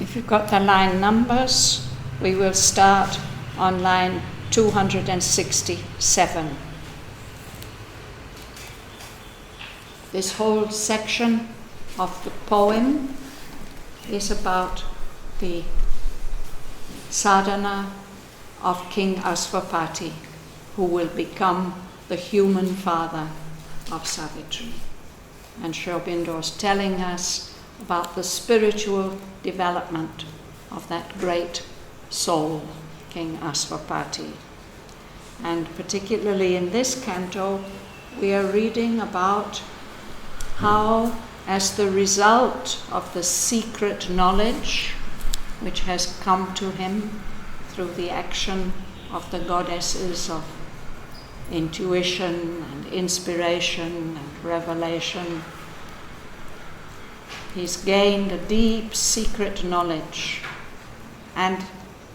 If you've got the line numbers, we will start on line 267. This whole section of the poem is about the sadhana of King Asvapati, who will become the human father of Savitri. And Sri Aurobindo is telling us about the spiritual development of that great soul, King Asvapati. And particularly in this canto, we are reading about how, as the result of the secret knowledge which has come to him through the action of the goddesses of intuition and inspiration and revelation, he's gained a deep secret knowledge, and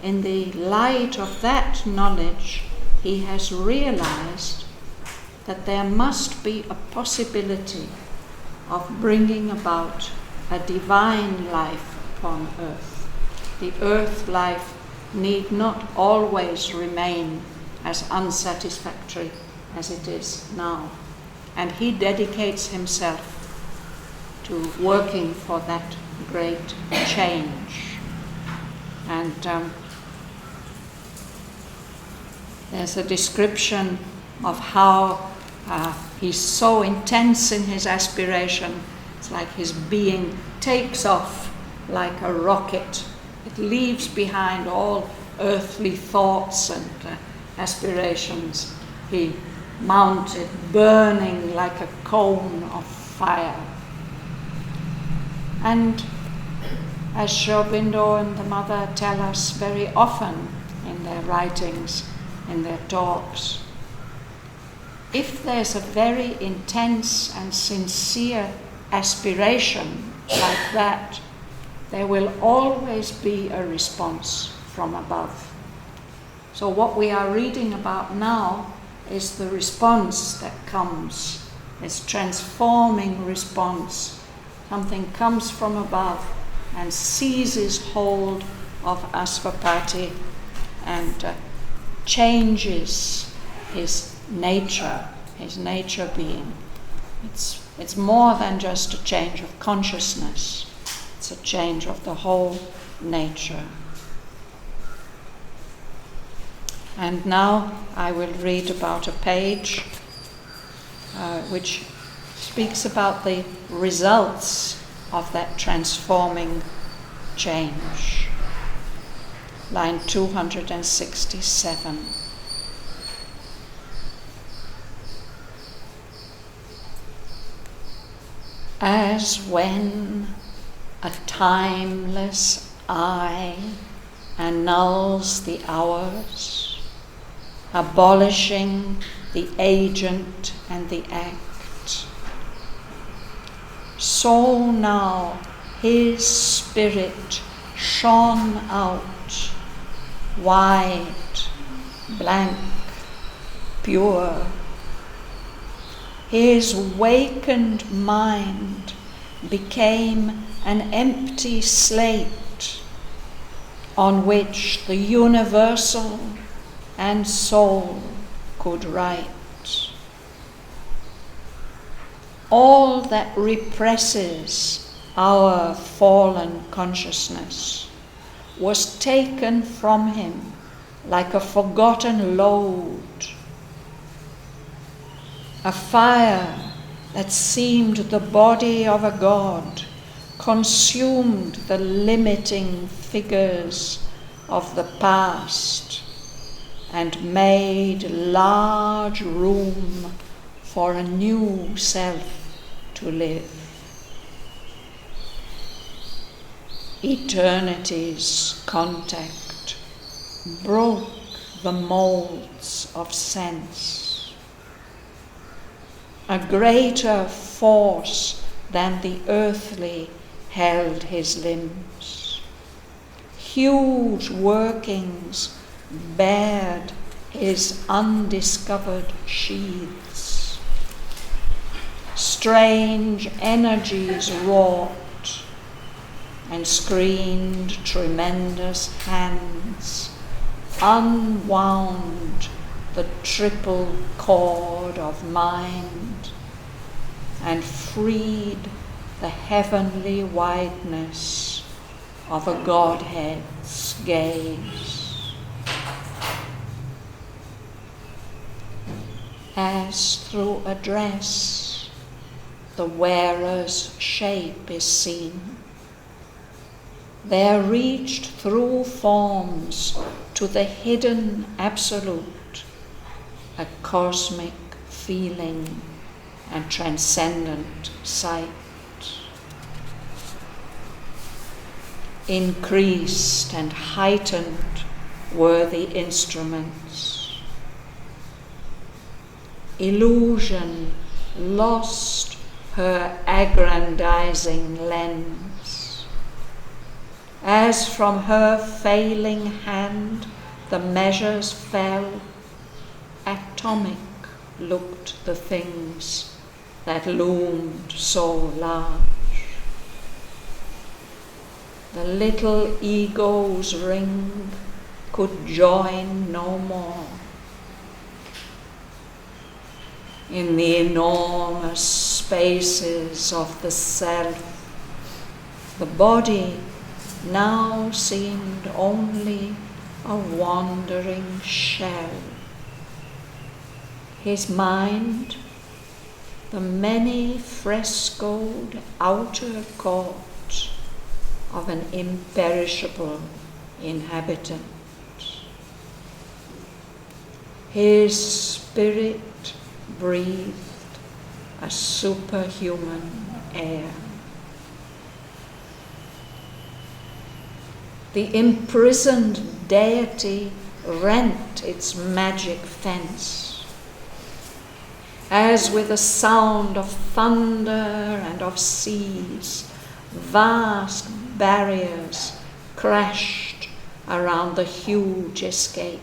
in the light of that knowledge he has realized that there must be a possibility of bringing about a divine life upon earth. The earth life need not always remain as unsatisfactory as it is now. And he dedicates himself to working for that great change. And there's a description of how he's so intense in his aspiration. It's like his being takes off like a rocket. It leaves behind all earthly thoughts and aspirations. He mounted burning like a cone of fire. And as Sri Aurobindo and the mother tell us very often in their writings, in their talks, if there's a very intense and sincere aspiration like that, there will always be a response from above. So what we are reading about now is the response that comes, this transforming response. Something comes from above and seizes hold of Asvapati and changes his nature being. It's more than just a change of consciousness. It's a change of the whole nature. And now I will read about a page which speaks about the results of that transforming change. Line 267. As when a timeless eye annuls the hours, abolishing the agent and the act, so now his spirit shone out, wide, blank, pure. His wakened mind became an empty slate on which the universal and soul could write. All that represses our fallen consciousness was taken from him like a forgotten load. A fire that seemed the body of a god consumed the limiting figures of the past and made large room for a new self to live. Eternity's contact broke the molds of sense. A greater force than the earthly held his limbs. Huge workings bared his undiscovered sheaths. Strange energies wrought, and screened tremendous hands unwound the triple cord of mind and freed the heavenly whiteness of a Godhead's gaze. As through a dress the wearer's shape is seen, there reached through forms to the hidden absolute a cosmic feeling and transcendent sight. Increased and heightened were the instruments. Illusion lost her aggrandizing lens. As from her failing hand the measures fell, atomic looked the things that loomed so large. The little ego's ring could join no more. In the enormous spaces of the self, the body now seemed only a wandering shell. His mind, the many frescoed outer court of an imperishable inhabitant. His spirit breathed a superhuman air. The imprisoned deity rent its magic fence, as with a sound of thunder and of seas, vast barriers crashed around the huge escape.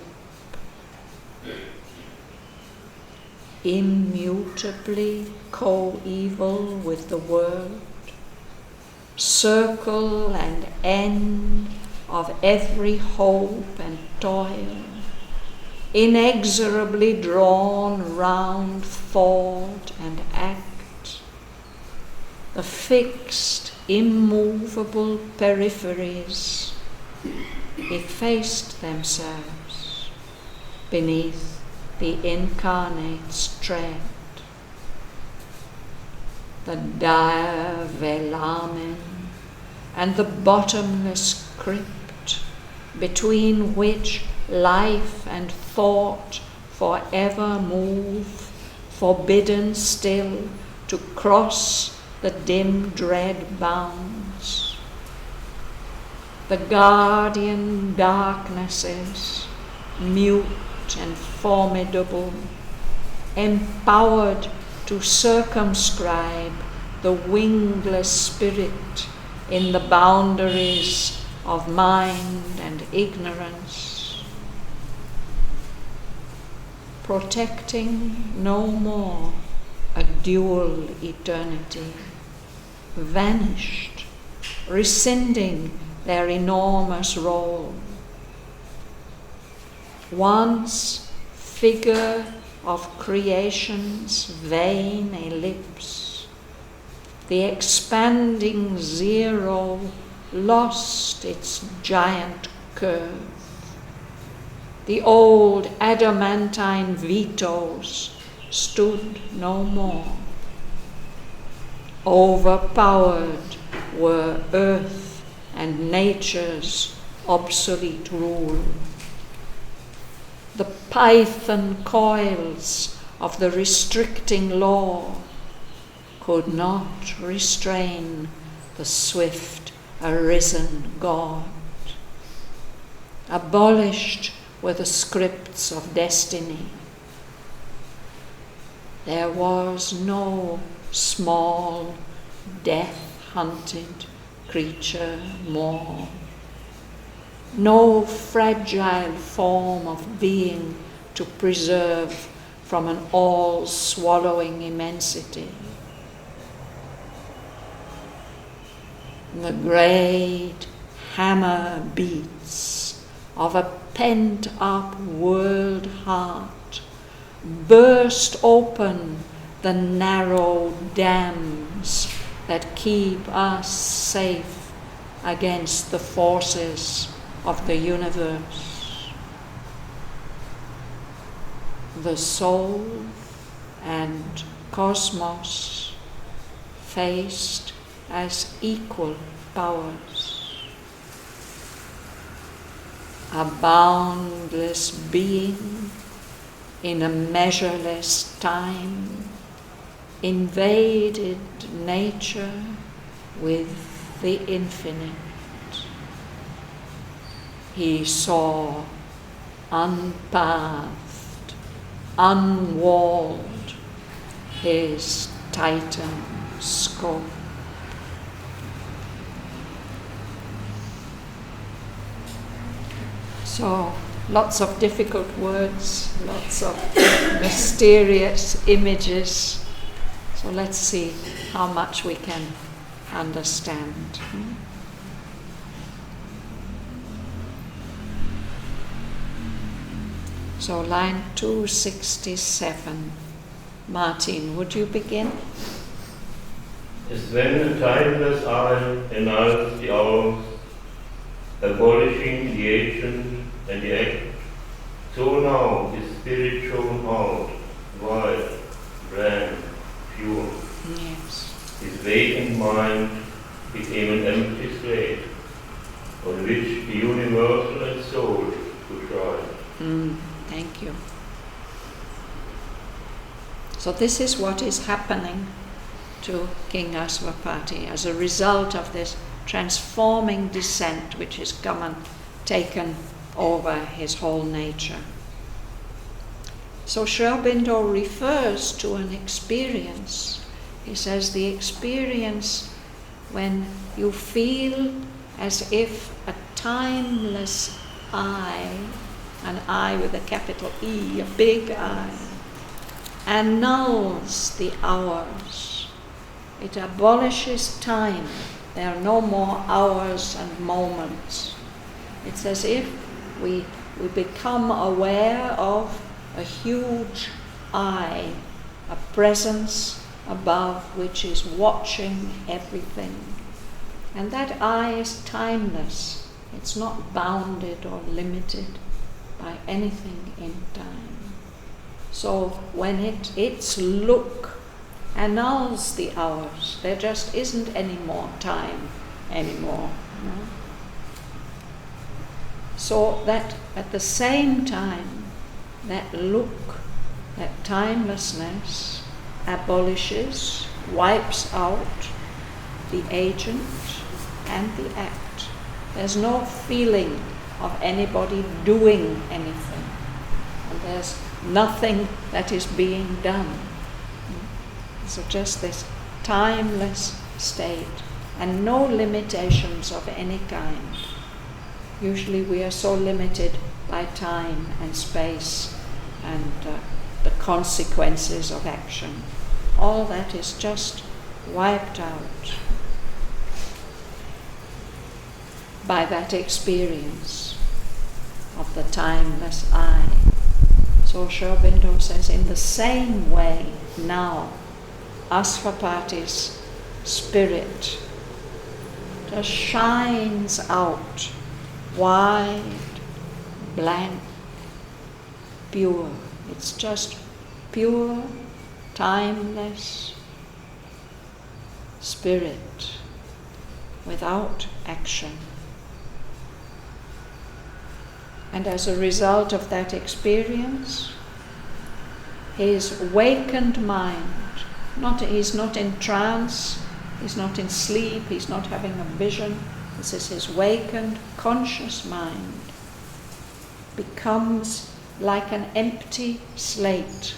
Immutably coeval with the world, circle and end of every hope and toil, inexorably drawn round thought and act, the fixed, immovable peripheries effaced themselves beneath the incarnate's tread. The dire velamen and the bottomless crypt between which life and thought forever move, forbidden still to cross the dim dread bounds. The guardian darknesses, mute and formidable, empowered to circumscribe the wingless spirit in the boundaries of mind and ignorance, protecting no more a dual eternity, vanished, rescinding their enormous role. Once figure of creation's vain ellipse, the expanding zero lost its giant curve. The old adamantine vetoes stood no more. Overpowered were earth and nature's obsolete rule. The python coils of the restricting law could not restrain the swift arisen God. Abolished were the scripts of destiny. There was no small, death-hunted creature more. No fragile form of being to preserve from an all-swallowing immensity. The great hammer beats of a pent-up world heart burst open the narrow dams that keep us safe against the forces of the universe. The soul and cosmos faced as equal powers. A boundless being in a measureless time invaded nature with the infinite. He saw unpathed, unwalled his Titan scope. So, lots of difficult words, lots of mysterious images. So let's see how much we can understand. So line 267. Martin, would you begin? As when a timeless eye annuls the hours, abolishing the agent and the act, so now his spirit shone out, white, blank, pure. Yes. His vacant mind became an empty slate, on which the universal and soul could rise. Thank you. So this is what is happening to King Aswapati as a result of this transforming descent which has come and taken over his whole nature. So Sri Aurobindo refers to an experience. He says the experience when you feel as if a timeless eye, an eye with a capital E, a big eye, annuls the hours. It abolishes time. There are no more hours and moments. It's as if we become aware of a huge eye, a presence above which is watching everything. And that eye is timeless. It's not bounded or limited by anything in time. So when its look annuls the hours, there just isn't any more time anymore. No? So that at the same time, that look, that timelessness abolishes, wipes out the agent and the act. There's no feeling of anybody doing anything. And there's nothing that is being done. So just this timeless state and no limitations of any kind. Usually we are so limited by time and space and the consequences of action. All that is just wiped out by that experience of the timeless I. So Sri Aurobindo says, in the same way now, Aswapati's spirit just shines out, wide, blank, pure. It's just pure, timeless spirit without action. And as a result of that experience, his wakened mind, he's not in trance, he's not in sleep, he's not having a vision. This is his wakened, conscious mind becomes like an empty slate.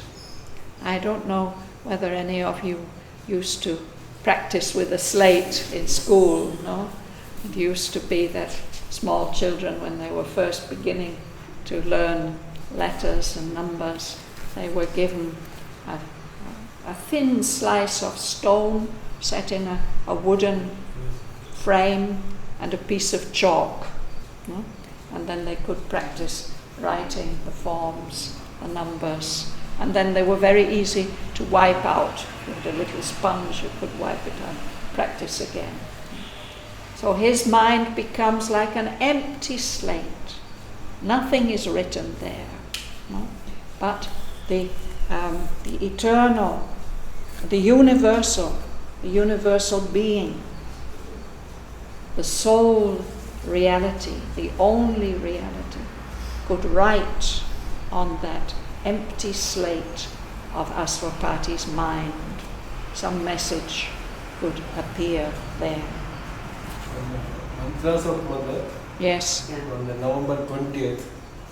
I don't know whether any of you used to practice with a slate in school, no? It used to be that small children, when they were first beginning to learn letters and numbers, they were given a thin slice of stone set in a wooden frame and a piece of chalk. No? And then they could practice writing the forms, the numbers, and then they were very easy to wipe out. With a little sponge you could wipe it out, practice again. So his mind becomes like an empty slate. Nothing is written there. No? But the eternal, the universal being, the sole reality, the only reality, could write on that empty slate of Aswapati's mind. Some message could appear there. Mantras of Mother. Yes. On the November 20th,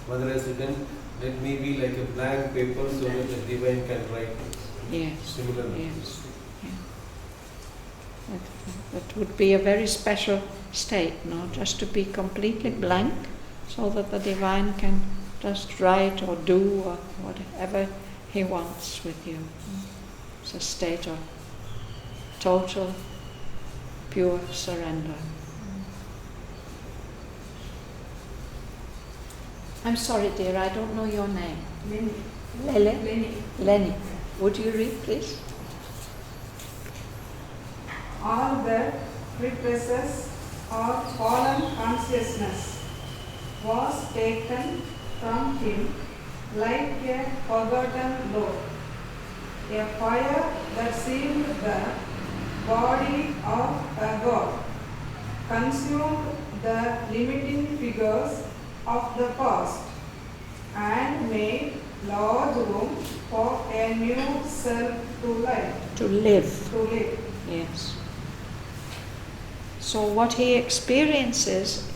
Mother has written, let me be like a blank paper so that the divine can write. Yes. Similar. Yes. Yeah. That would be a very special state, no? Just to be completely blank, so that the divine can just write or do or whatever he wants with you. It's a state of total, pure surrender. I'm sorry, dear, I don't know your name. Lenny. Lele? Lenny. Would you read, please? All that represses our fallen consciousness was taken from him like a forgotten load. A fire that sealed the body of a god consumed the limiting figures of the past and made large room for a new self to live. To live. To live. Yes. So what he experiences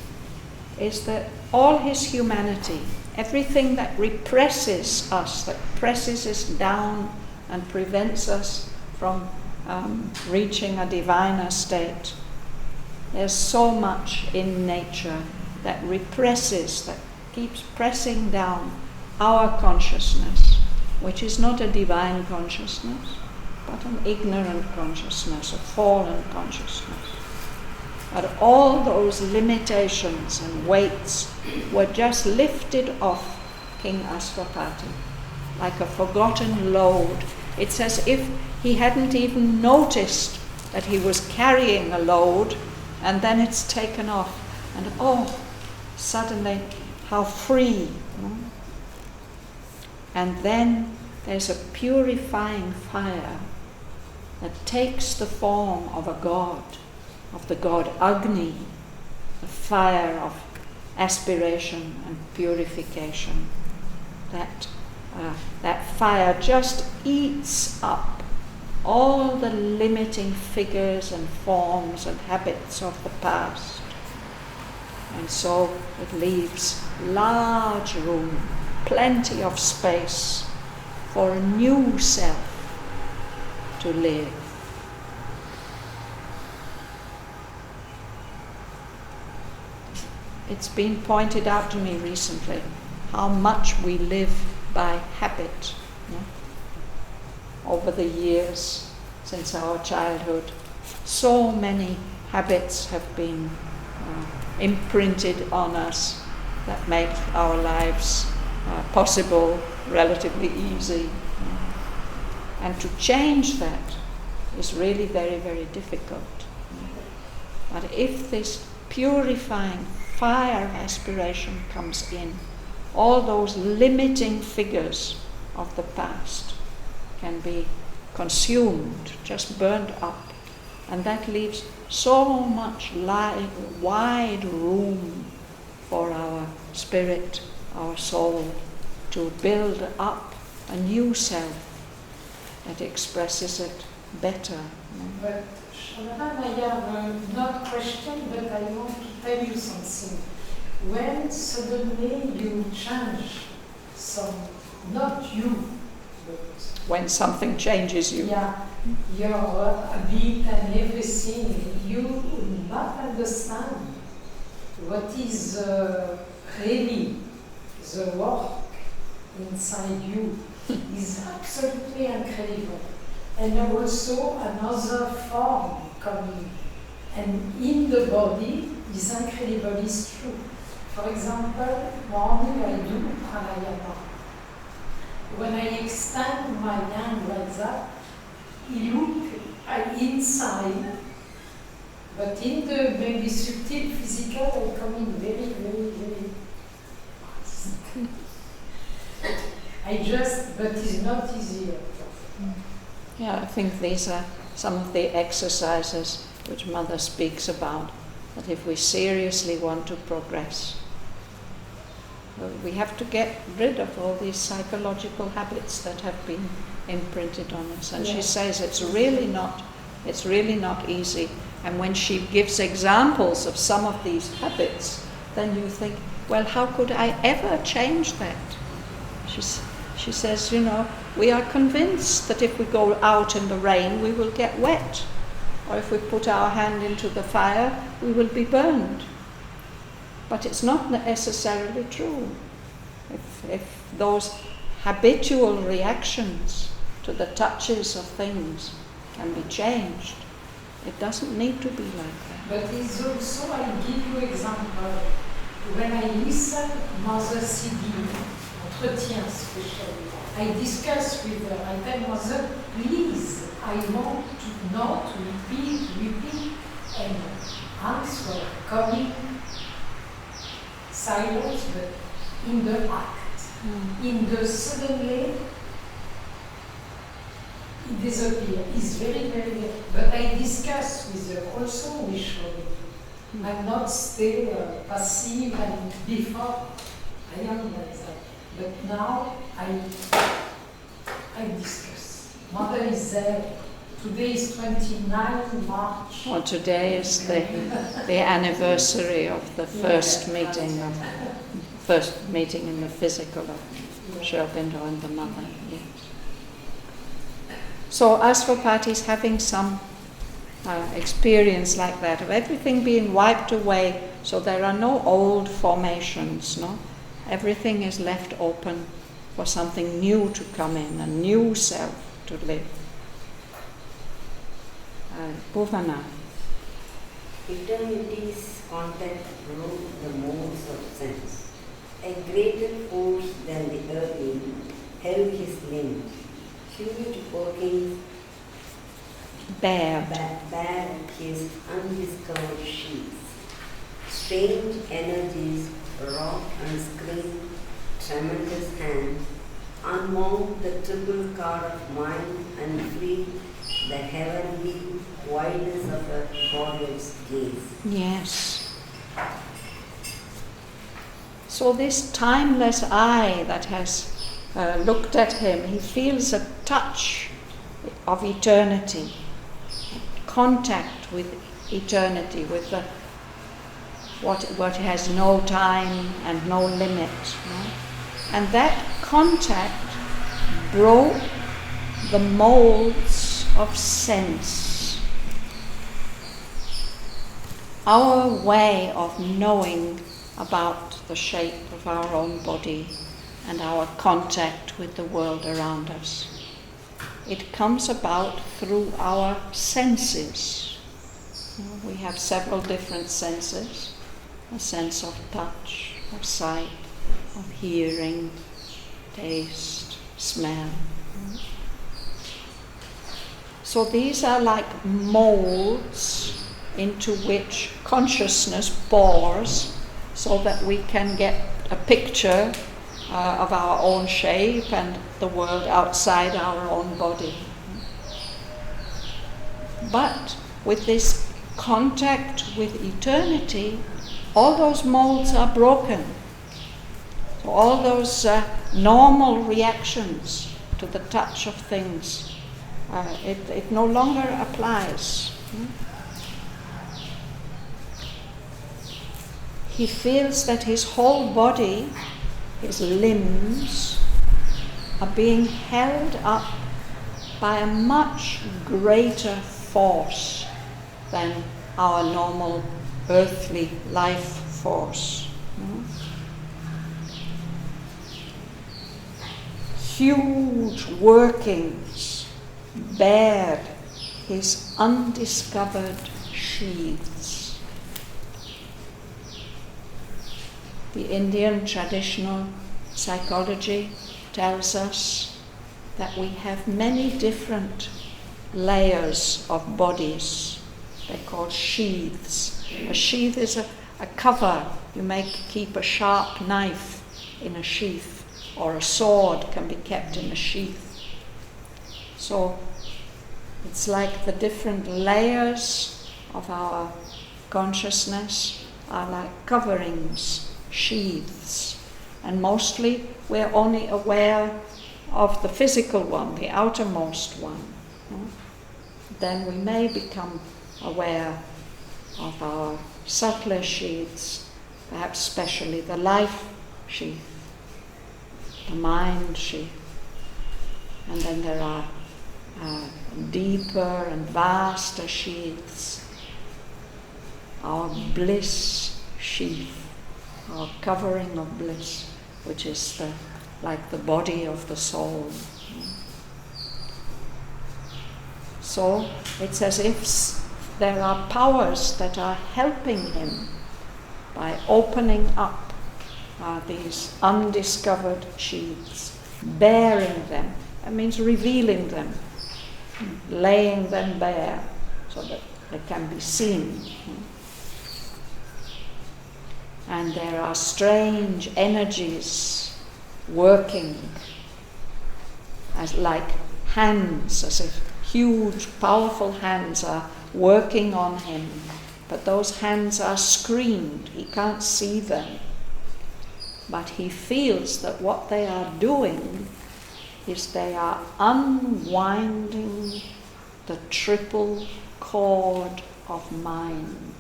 is that all his humanity, everything that represses us, that presses us down and prevents us from reaching a diviner state, there's so much in nature that represses, that keeps pressing down our consciousness, which is not a divine consciousness, but an ignorant consciousness, a fallen consciousness. But all those limitations and weights were just lifted off King Aswapati, like a forgotten load. It's as if he hadn't even noticed that he was carrying a load, and then it's taken off, and oh, suddenly how free. No? And then there's a purifying fire that takes the form of a god, of the god Agni, the fire of aspiration and purification. That fire just eats up all the limiting figures and forms and habits of the past. And so it leaves large room, plenty of space for a new self to live. It's been pointed out to me recently how much we live by habit. Over the years, since our childhood, so many habits have been imprinted on us that make our lives possible, relatively easy. And to change that is really very, very difficult. But if this purifying fire of aspiration comes in, all those limiting figures of the past can be consumed, just burned up, and that leaves so much wide room for our spirit, our soul, to build up a new self that expresses it better. But Shraddhavan, I have not question, but I want to tell you something. When suddenly you change some, not you, but when something changes you. Yeah, your habit and everything, you will not understand what is really the work inside you. Is absolutely incredible. And also another form coming. and in the body is incredibly true. For example, morning I do pranayama. When I extend my hand like that, I look inside, but in the maybe subtle physical, I come in very, very, very fast. But it's not easier. Yeah, I think these are some of the exercises which Mother speaks about, that if we seriously want to progress, we have to get rid of all these psychological habits that have been imprinted on us. And she says it's really not easy. And when she gives examples of some of these habits, then you think, well, how could I ever change that? She says, we are convinced that if we go out in the rain, we will get wet. Or if we put our hand into the fire, we will be burned. But it's not necessarily true. If those habitual reactions to the touches of things can be changed, it doesn't need to be like that. But it's also, I give you example. When I listen Mother CD, entretien especially, I discuss with her. I tell Mother, please, I want to not repeat, and answer, coming silence, but in the act, in the suddenly it disappears. It's very, very, very. But I discuss with her also initially. I'm not stay passive and before I am like that. But now I discuss. Mother is there. Today is 29 March. Well, today is the anniversary of the first meeting in the physical of Sri Aurobindo and the Mother. Yes. So Asvapati is having some experience like that of everything being wiped away, so there are no old formations. No, everything is left open for something new to come in, a new self to live. Bhavana. Eternity's contact broke the molds of sense. A greater force than the earthly held his limbs. Huge workings bared his undiscovered sheaths. Strange energies rocked and screamed, tremendous hands, unwound the triple cord of mind and freed the heavenly wideness of a goddess gaze. Yes. So this timeless eye that has looked at him, he feels a touch of eternity, contact with eternity, with the what has no time and no limit. No? And that contact broke the molds of sense. Our way of knowing about the shape of our own body and our contact with the world around us. It comes about through our senses. We have several different senses. A sense of touch, of sight, of hearing, taste, smell. So these are like molds into which consciousness bores so that we can get a picture of our own shape and the world outside our own body. But with this contact with eternity, all those molds are broken. So all those normal reactions to the touch of things, it no longer applies. He feels that his whole body, his limbs, are being held up by a much greater force than our normal earthly life force. Huge workings bared his undiscovered sheaths. the Indian traditional psychology tells us that we have many different layers of bodies. They're called sheaths. A sheath is a cover. You may keep a sharp knife in a sheath, or a sword can be kept in a sheath. So it's like the different layers of our consciousness are like coverings, sheaths. And mostly we're only aware of the physical one, the outermost one. Then we may become aware of our subtler sheaths, perhaps especially the life sheath, the mind sheath. And then there are deeper and vaster sheaths, our bliss sheath, our covering of bliss, which is like the body of the soul. So it's as if there are powers that are helping him by opening up these undiscovered sheaths, baring them. That means revealing them, laying them bare so that they can be seen. And there are strange energies working as like hands, as if huge, powerful hands are working on him. But those hands are screened. He can't see them. But he feels that what they are doing is they are unwinding the triple cord of mind.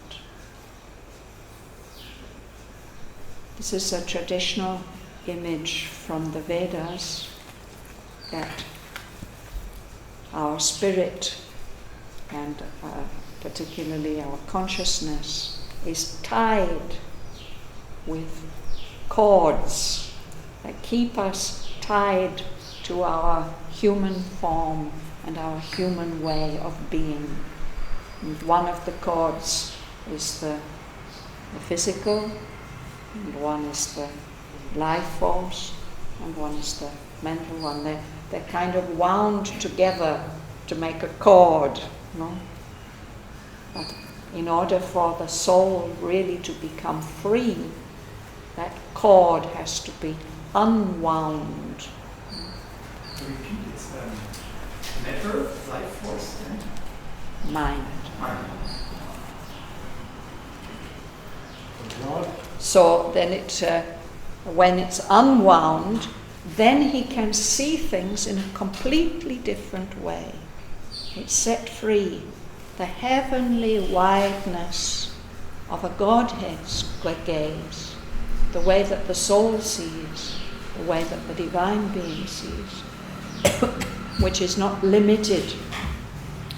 This is a traditional image from the Vedas that our spirit and particularly our consciousness is tied with cords that keep us tied to our human form and our human way of being. And one of the cords is the physical, and one is the life force, and one is the mental one. They're kind of wound together to make a cord, But in order for the soul really to become free, that cord has to be unwound. Repeat, it's matter, life force, and Mind. mind. So then when it's unwound, then he can see things in a completely different way. It's set free. The heavenly wideness of a Godhead's gaze, the way that the soul sees, the way that the divine being sees, which is not limited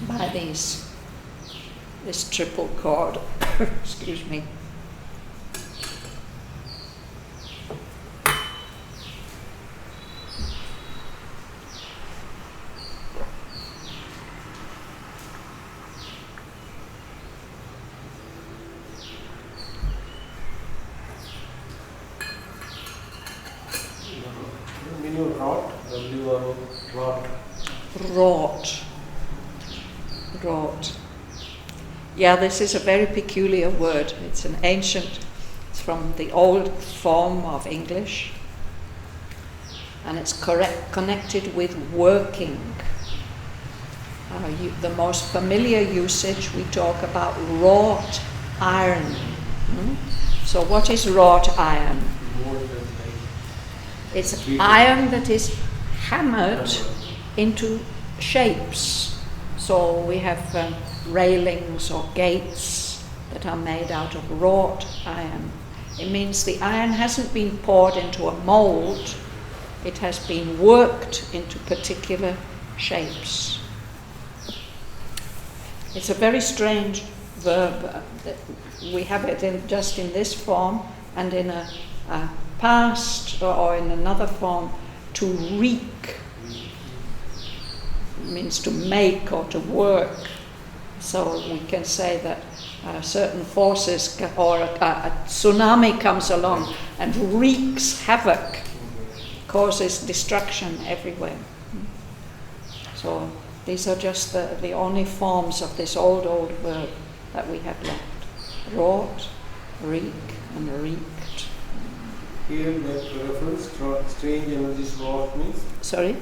by this triple cord. Excuse me. Wrought. Yeah, this is a very peculiar word. It's it's from the old form of English, and it's connected with working. The most familiar usage, we talk about wrought iron. So what is wrought iron? It's iron that is hammered into shapes. So we have railings or gates that are made out of wrought iron. It means the iron hasn't been poured into a mold, it has been worked into particular shapes. It's a very strange verb. We have it just in this form, and in a past or in another form, to wreak. It means to make or to work. So we can say that certain forces or a tsunami comes along and wreaks havoc, causes destruction everywhere. So these are just the only forms of this old verb that we have left. Wrought, wreak, and wreaked. Here that reference, strange energies wrought means? Sorry?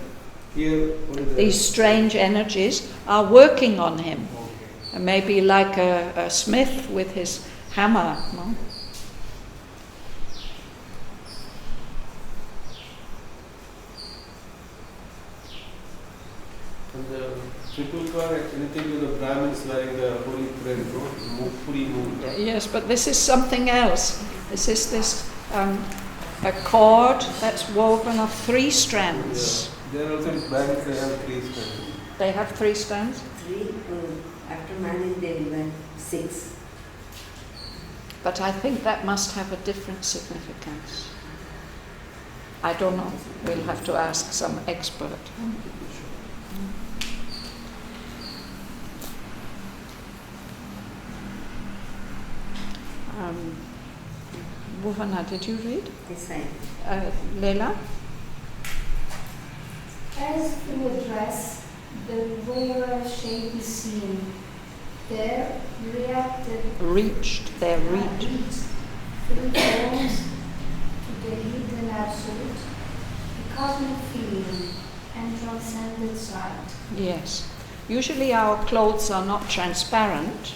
Here, what is These strange energies are working on him. Okay. Maybe like a smith with his hammer. No? And the Tripulka, anything to the Brahmins wearing the holy thread, no? Puri moon. Yes, but this is something else. This is a cord that's woven of 3 strands. Yeah. There also in Brahmins they have 3 strands. They have 3 strands? 3, after marriage they will wear 6. But I think that must have a different significance. I don't know. We'll have to ask some expert. Bhavana, did you read? Yes, I. Leila? As in a dress, the wearer's shape is seen. There Reached, they're reached. through forms to the hidden absolute, the cosmic feeling, and transcendent sight. Yes. Usually our clothes are not transparent,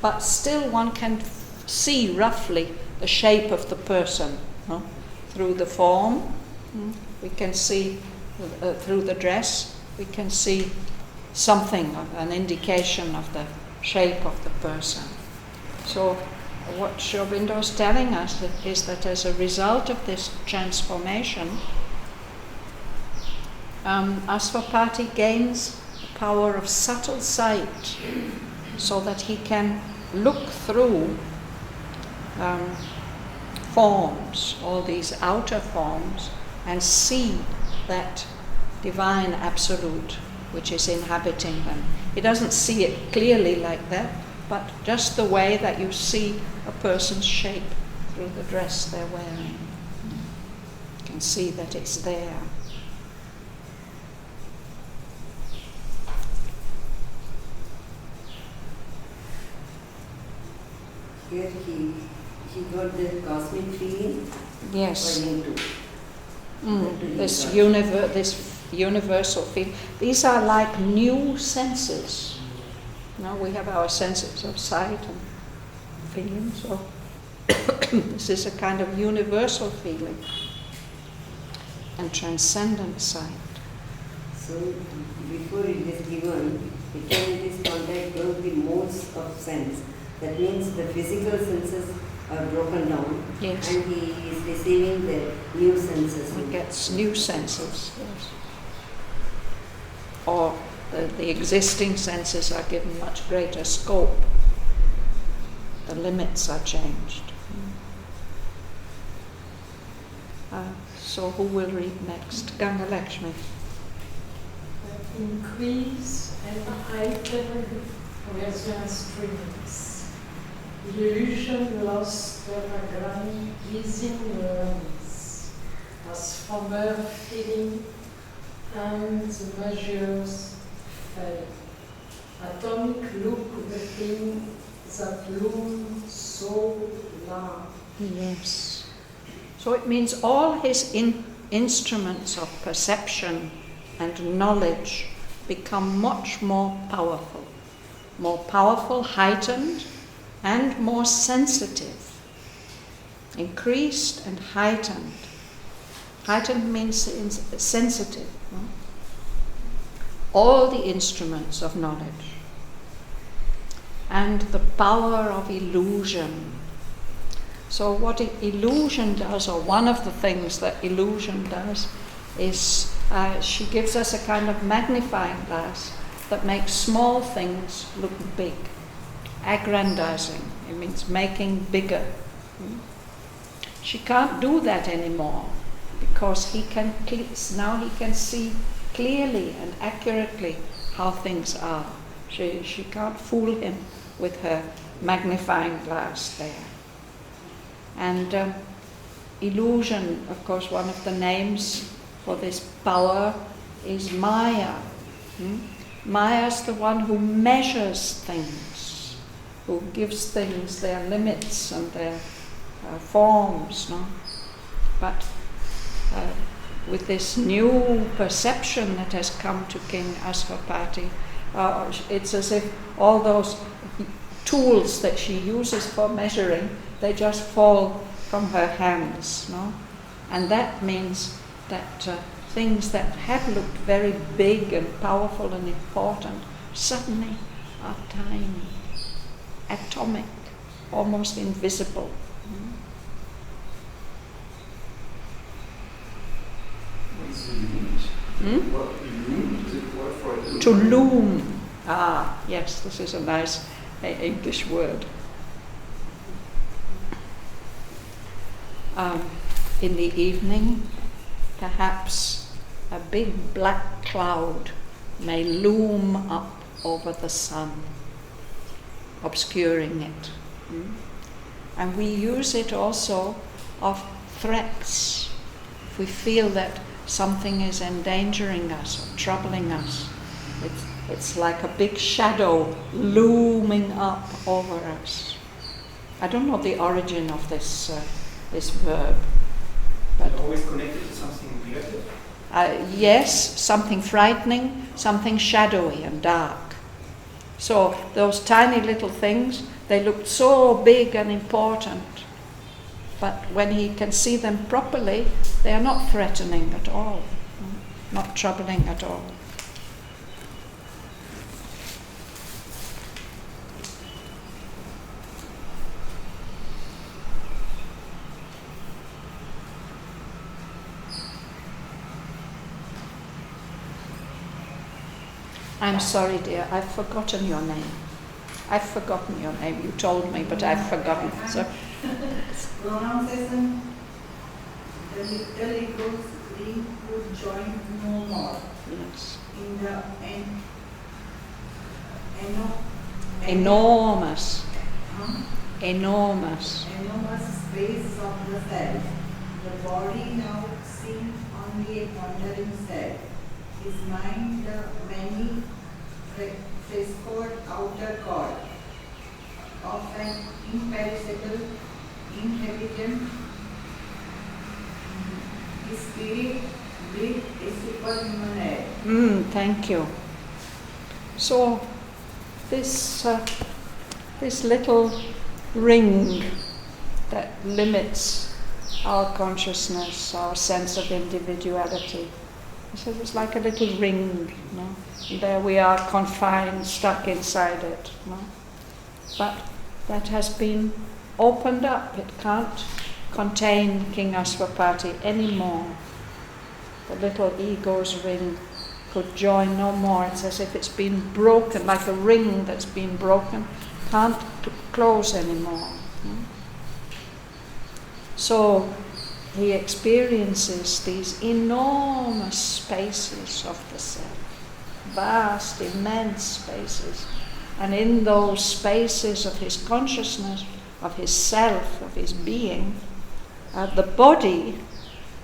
but still one can see roughly the shape of the person, no? Through the form. We can see through the dress, we can see something, an indication of the shape of the person. So what Sri Aurobindo is telling us is that as a result of this transformation, Asvapati gains the power of subtle sight so that he can look through forms, all these outer forms, and see that divine absolute which is inhabiting them. He doesn't see it clearly like that, but just the way that you see a person's shape through the dress they're wearing. You can see that it's there. Here he got the cosmic feeling. Yes. According to This universal feeling. These are like new senses. Now we have our senses of sight and feeling, so this is a kind of universal feeling and transcendent sight. So before it is given, because it is contact with the modes of sense. That means the physical senses are broken down, Yes. and he is receiving the new senses. He gets new senses, yes. Or the existing senses are given much greater scope. The limits are changed. So who will read next? Ganga Lakshmi. Increase and heighten resonance strings. Illusion lost their grand pleasing words, as former feeling and the measures fell. Atomic look the thing that loomed so large. Yes. So it means all his instruments of perception and knowledge become much more powerful, heightened, and more sensitive. Increased and heightened. Heightened means sensitive. No? All the instruments of knowledge. And the power of illusion. So what illusion does, or one of the things that illusion does, is she gives us a kind of magnifying glass that makes small things look big. Aggrandizing, it means making bigger. She can't do that anymore because now he can see clearly and accurately how things are. She can't fool him with her magnifying glass there. And illusion, of course, one of the names for this power is Maya. Maya is the one who measures things, who gives things their limits and their forms. No? But with this new perception that has come to King Ashwapati, it's as if all those tools that she uses for measuring, they just fall from her hands. No? And that means that things that had looked very big and powerful and important suddenly are tiny, atomic, almost invisible. What's illumined? What illumined is it word for illumined? To loom. Ah, yes, this is a nice English word. In the evening, perhaps a big black cloud may loom up over the sun, obscuring it. And we use it also of threats. If we feel that something is endangering us or troubling us, it's like a big shadow looming up over us. I don't know the origin of this verb. But always connected to something negative? Yes, something frightening, something shadowy and dark. So those tiny little things, they looked so big and important. But when he can see them properly, they are not threatening at all, not troubling at all. I'm sorry, dear, I've forgotten your name. I've forgotten your name. You told me, but I've forgotten. So, Pronunciation, the little ego's ring would join no more. yes. In the Enormous. huh? Enormous. enormous space of the self. The body now seemed only a wandering self. His mind the many frescoed outer court of an imperishable inhabitant. His spirit breathed a superhuman air. Thank you. So, this little ring that limits our consciousness, our sense of individuality, so it's like a little ring, no? And there we are, confined, stuck inside it. No? But that has been opened up. It can't contain King Ashwapati anymore. The little ego's ring could join no more. It's as if it's been broken, like a ring that's been broken, can't close anymore. No? So he experiences these enormous spaces of the self, vast, immense spaces. And in those spaces of his consciousness, of his self, of his being, the body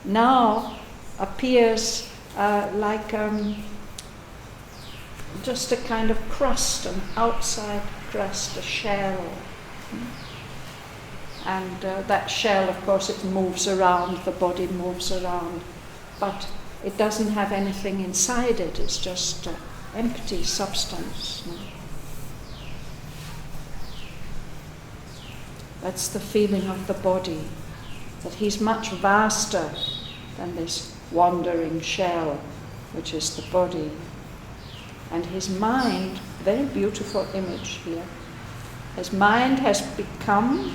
now appears like just a kind of crust, an outside crust, a shell. And that shell, of course, it moves around, the body moves around, but it doesn't have anything inside it, it's just empty substance. No? That's the feeling of the body, that he's much vaster than this wandering shell, which is the body. And his mind, very beautiful image here, his mind has become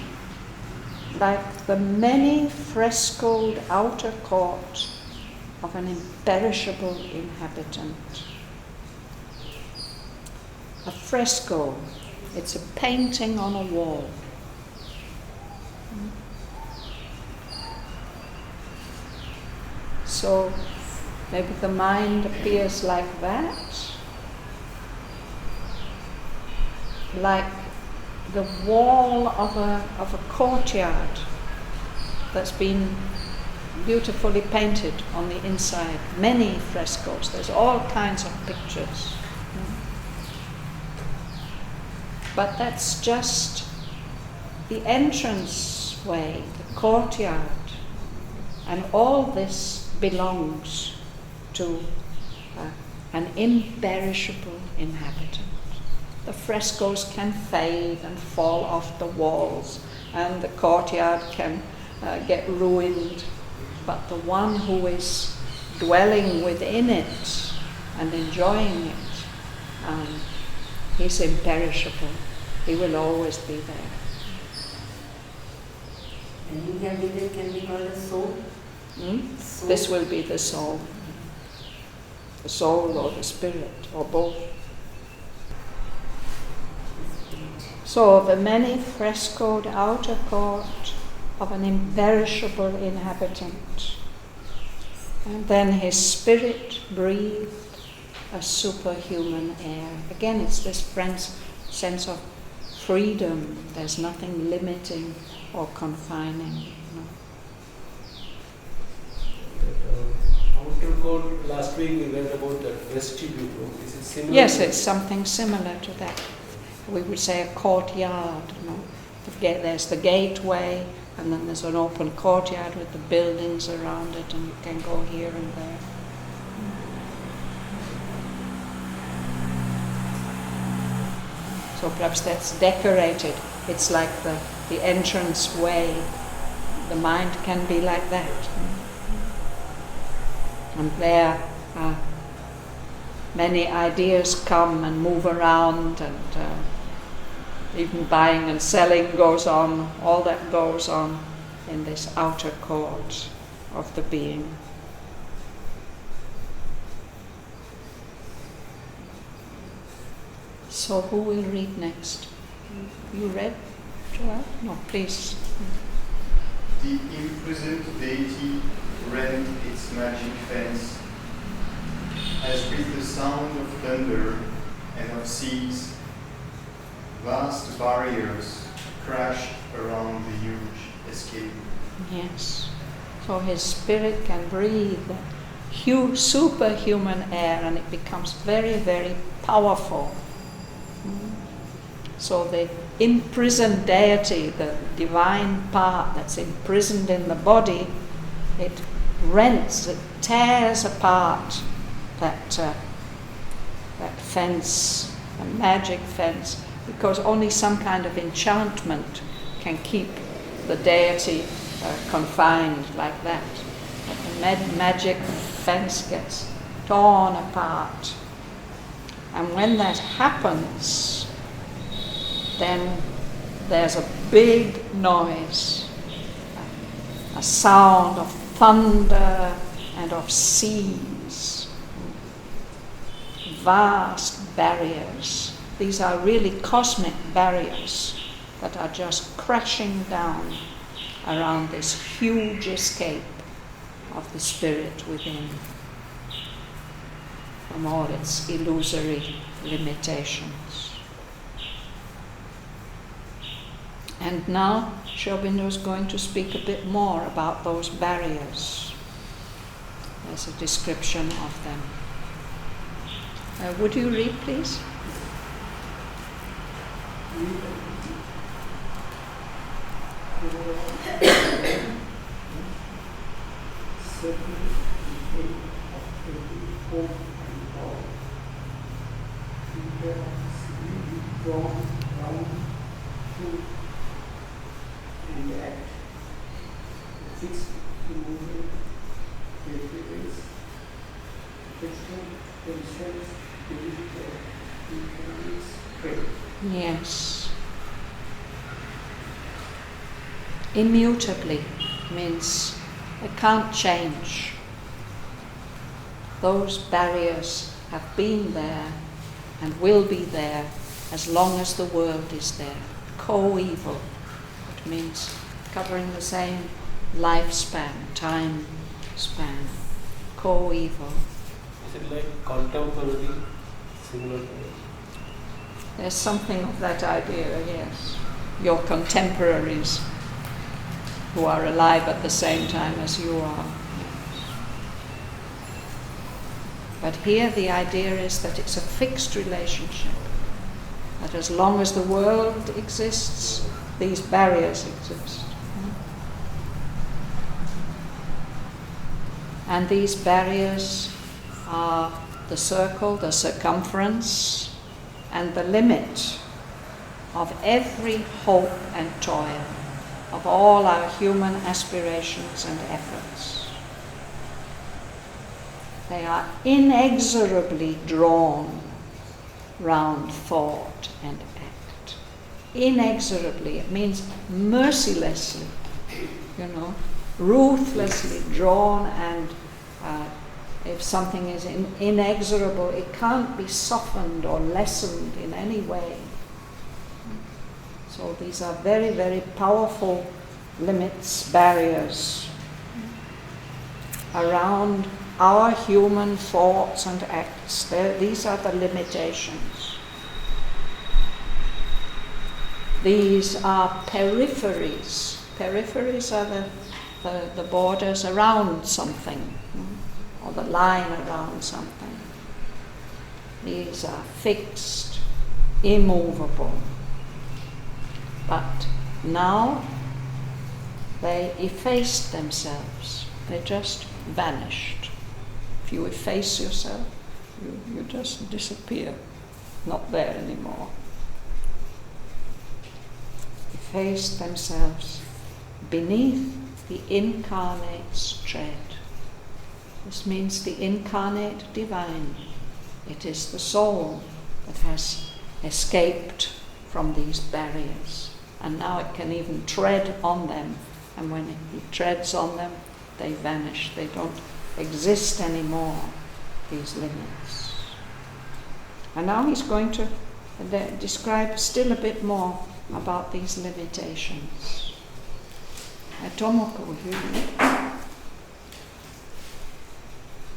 like the many frescoed outer court of an imperishable inhabitant. A fresco, it's a painting on a wall. So maybe the mind appears like that, like the wall of a courtyard, that's been beautifully painted on the inside. Many frescoes. There's all kinds of pictures. But that's just the entrance way, the courtyard. And all this belongs to an imperishable inhabitant. The frescoes can fade and fall off the walls, and the courtyard can get ruined. But the one who is dwelling within it and enjoying it, he's imperishable. He will always be there. And inhabitant can be called a soul? Soul. This will be the soul. The soul or the spirit, or both. So the many frescoed outer court of an imperishable inhabitant. And then his spirit breathed a superhuman air. Again, it's this sense of freedom. There's nothing limiting or confining. No. Outer court, last week we read about the vestibule. Is it similar? Yes, it's something similar to that. We would say a courtyard. No? There's the gateway, and then there's an open courtyard with the buildings around it, and you can go here and there. So perhaps that's decorated. It's like the entrance way. The mind can be like that. And there many ideas come and move around, and even buying and selling goes on. All that goes on in this outer court of the being. So who will read next? You read, Joel? No, please. The imprisoned deity rent its magic fence, as with the sound of thunder and of seas, vast barriers crash around the huge escape. Yes. So his spirit can breathe superhuman air, and it becomes very, very powerful. So the imprisoned deity, the divine part that's imprisoned in the body, it rents, it tears apart that fence, a magic fence, because only some kind of enchantment can keep the deity confined like that. But the magic fence gets torn apart. And when that happens, then there's a big noise, a sound of thunder and of seas, vast barriers. These are really cosmic barriers that are just crashing down around this huge escape of the spirit within from all its illusory limitations. And now Sri Aurobindo is going to speak a bit more about those barriers. There's a description of them. Would you read, please? Yes. Immutably means they can't change. Those barriers have been there and will be there as long as the world is there. Coeval, it means covering the same lifespan, time span. Coeval. Is it like contemporary, similar to it? There's something of that idea, yes. Your contemporaries. who are alive at the same time as you are. But here the idea is that it's a fixed relationship, that as long as the world exists, these barriers exist. And these barriers are the circle, the circumference, and the limit of every hope and toil, of all our human aspirations and efforts. They are inexorably drawn round thought and act. Inexorably, it means mercilessly, ruthlessly drawn, and if something is inexorable, it can't be softened or lessened in any way. So these are very, very powerful limits, barriers around our human thoughts and acts. These are the limitations. These are peripheries. Peripheries are the borders around something, or the line around something. These are fixed, immovable. But now they effaced themselves. They just vanished. If you efface yourself, you just disappear, not there anymore. Effaced themselves beneath the incarnate's tread. This means the incarnate divine. It is the soul that has escaped from these barriers, and now it can even tread on them, and when it treads on them, they vanish. They don't exist anymore, these limits. And now he's going to describe still a bit more about these limitations. Tomoko,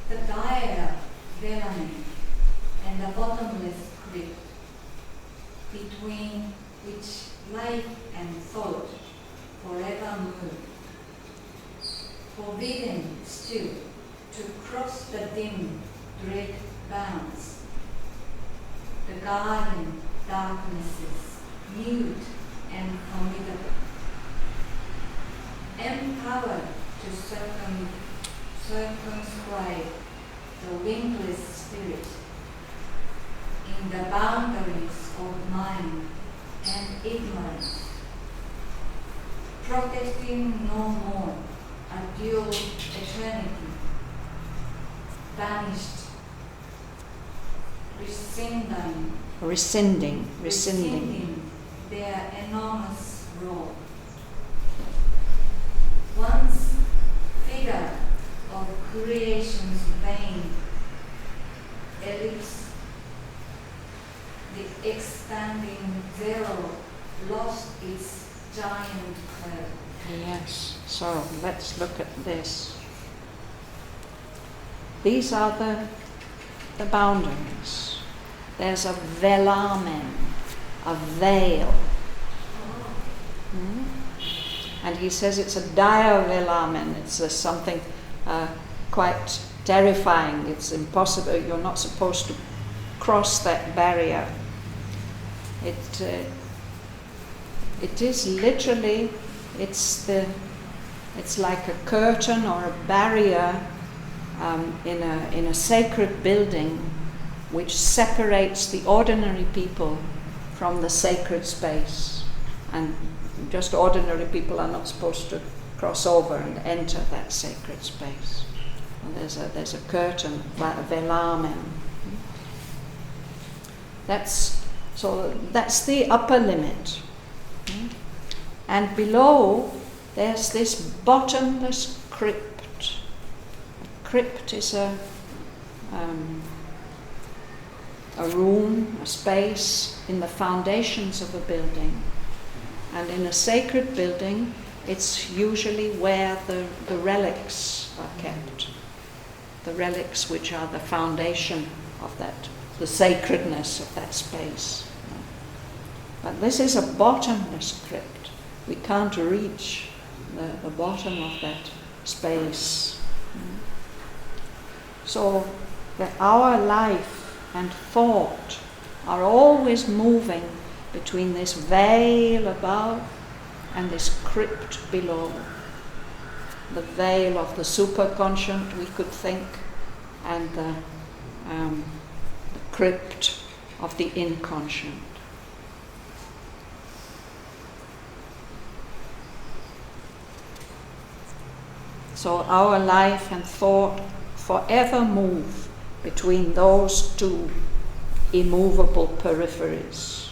the dire villany and the bottomless crypt, between which life and thought forever move, forbidden still to cross the dim, dread bounds, the garden darknesses, mute and formidable, empowered to circumscribe the wingless spirit in the boundaries of mind and ignorance, protecting no more a dual eternity, vanished, rescinding their enormous role. Once figure of creation's vain ellipse, the expanding zero lost its giant curve. Yes, so let's look at this. These are the boundaries. There's a velamen, a veil. And he says it's a dire velamen. It's something quite terrifying. It's impossible. You're not supposed to cross that barrier. It is literally, it's like a curtain or a barrier in a sacred building which separates the ordinary people from the sacred space. And just ordinary people are not supposed to cross over and enter that sacred space. And there's a curtain, a velamen. That's the upper limit. And below, there's this bottomless crypt. A crypt is a room, a space in the foundations of a building. And in a sacred building, it's usually where the relics are kept. The relics which are the foundation of that, the sacredness of that space. But this is a bottomless crypt. We can't reach the bottom of that space. So that our life and thought are always moving between this veil above and this crypt below. The veil of the superconscient, we could think, and the crypt of the inconscient. So our life and thought forever move between those two immovable peripheries.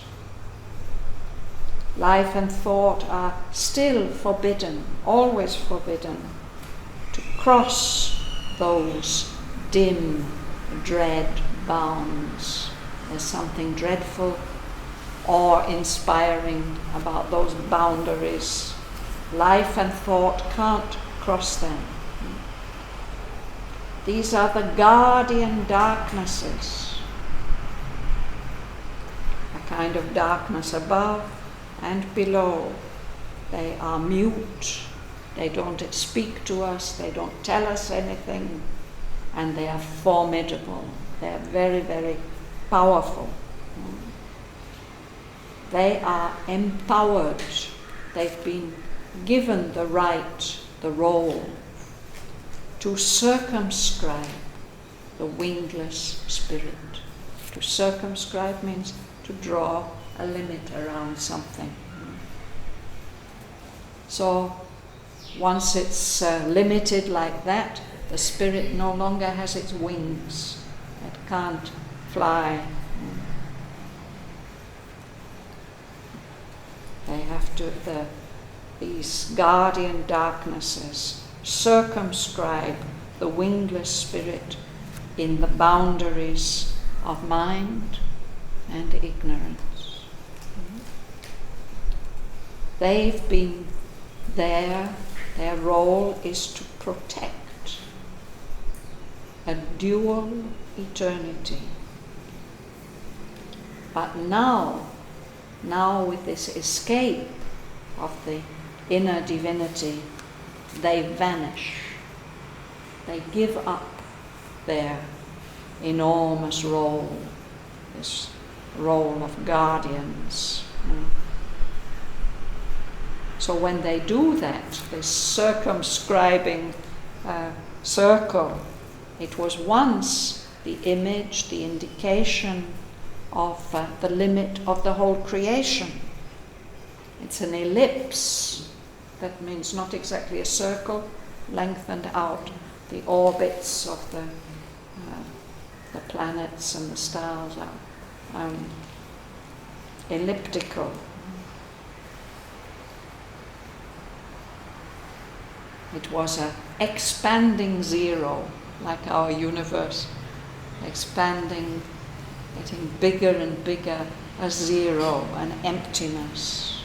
Life and thought are still forbidden, always forbidden, to cross those dim, dread bounds. There's something dreadful or inspiring about those boundaries. Life and thought can't cross them. These are the guardian darknesses, a kind of darkness above and below. They are mute, they don't speak to us, they don't tell us anything, and they are formidable. They are very, very powerful. They are empowered. They've been given the right, the role to circumscribe the wingless spirit. To circumscribe means to draw a limit around something. So once it's limited like that, the spirit no longer has its wings. It can't fly. They have to, these guardian darknesses circumscribe the wingless spirit in the boundaries of mind and ignorance. They've been there, their role is to protect a dual eternity. But now with this escape of the inner divinity, they vanish. They give up their enormous role, this role of guardians. So when they do that, this circumscribing circle, it was once the image, the indication of the limit of the whole creation. It's an ellipse. That means not exactly a circle, lengthened out. The orbits of the planets and the stars are elliptical. It was an expanding zero, like our universe, expanding, getting bigger and bigger, a zero, an emptiness.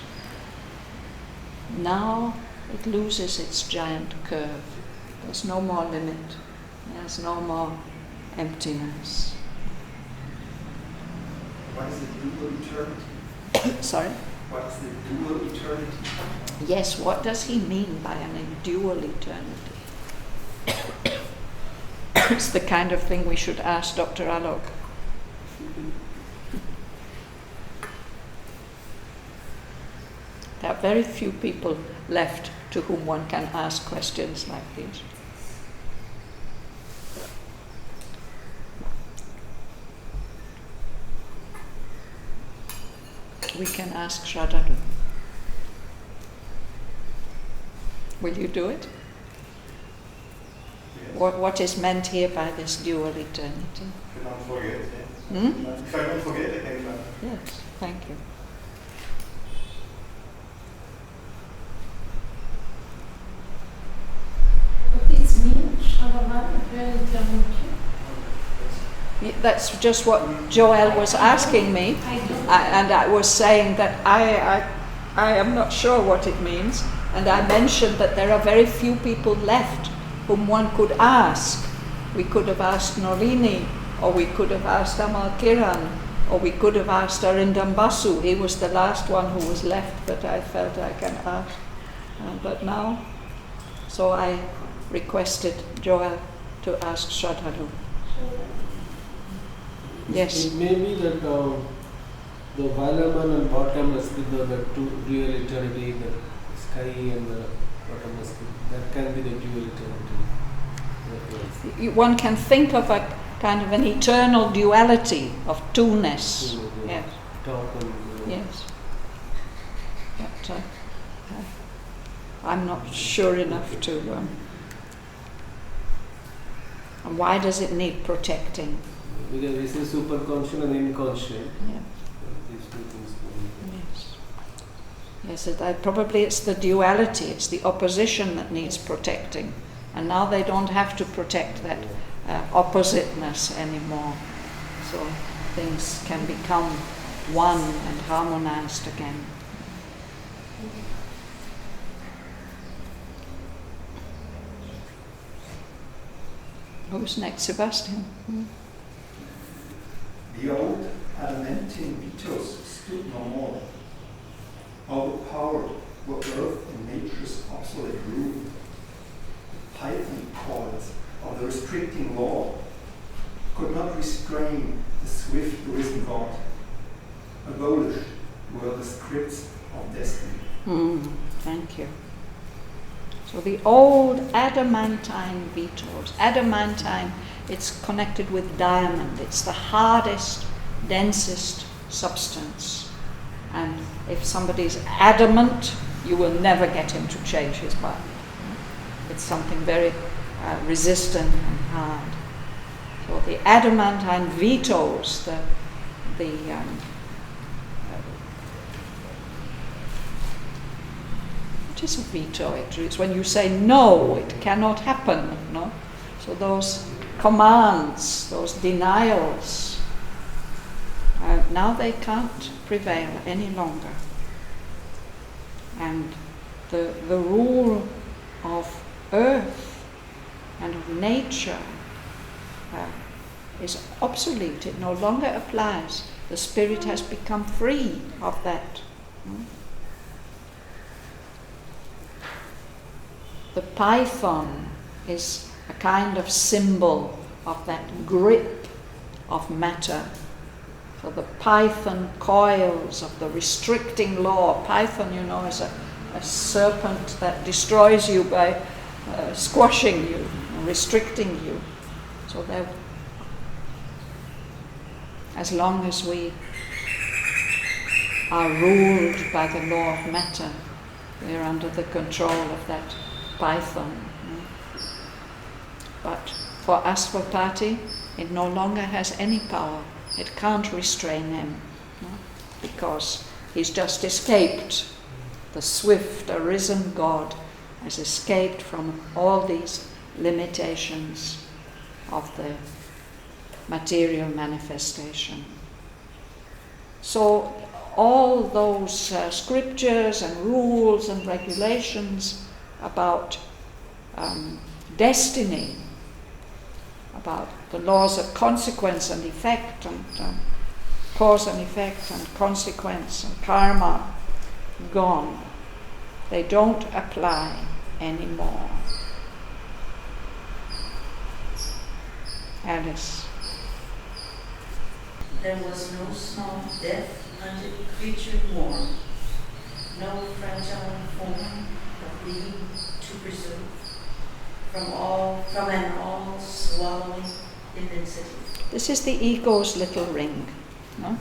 Now it loses its giant curve. There's no more limit. There's no more emptiness. What is the dual eternity? Sorry? What is the dual eternity? Yes, what does he mean by an dual eternity? It's the kind of thing we should ask Dr. Alok. There are very few people left to whom one can ask questions like these. We can ask Shraddhavan. Will you do it? Yes. What is meant here by this dual eternity? If I don't forget, yes. Hmm? If I don't forget, I can try. Yes, thank you. What does it mean, Shraddhavan, eternity? That's just what Joel was asking me, and I was saying that I am not sure what it means, and I mentioned that there are very few people left whom one could ask. We could have asked Norini, or we could have asked Amal Kiran, or we could have asked Arindam Basu. He was the last one who was left that I felt I can ask. But now, so I requested Joel to ask Shraddhavan. Yes. It may be that the Valaman and bottomless, the two dual eternity, the sky and the bottomless, that can be the dual eternity. One can think of a kind of an eternal duality of two-ness. Yes. Top and yes. But I'm not sure enough to. And why does it need protecting? Because this is superconscious and inconscient. Yeah. These two things. Yes, probably it's the duality, it's the opposition that needs protecting. And now they don't have to protect that oppositeness anymore. So things can become one and harmonized again. Who's next? Sebastian? The old adamantine vetoes stood no more. Overpowered were earth and nature's obsolete rule. The python coils of the restricting law could not restrain the swift risen God. Abolished were the scripts of destiny. Thank you. So the old adamantine vetoes. Adamantine, it's connected with diamond. It's the hardest, densest substance. And if somebody's adamant, you will never get him to change his mind. It's something very resistant and hard. So the adamantine vetoes, what is a veto actually? It's when you say no, it cannot happen. No? So those commands, those denials, now they can't prevail any longer. And the rule of earth and of nature is obsolete. It no longer applies. The spirit has become free of that. The python is a kind of symbol of that grip of matter. So the python coils of the restricting law. Python, you know, is a serpent that destroys you by squashing you, restricting you. So as long as we are ruled by the law of matter, we are under the control of that python. But for Asvapati, it no longer has any power. It can't restrain him, because he's just escaped. The swift arisen God has escaped from all these limitations of the material manifestation. So all those scriptures and rules and regulations about destiny, about the laws of consequence and effect, and cause and effect and consequence and karma, gone. They don't apply anymore. Alice. There was no small death unto the creature born, no fragile form of being to preserve from an all-swallowing immensity. This is the ego's little ring. No?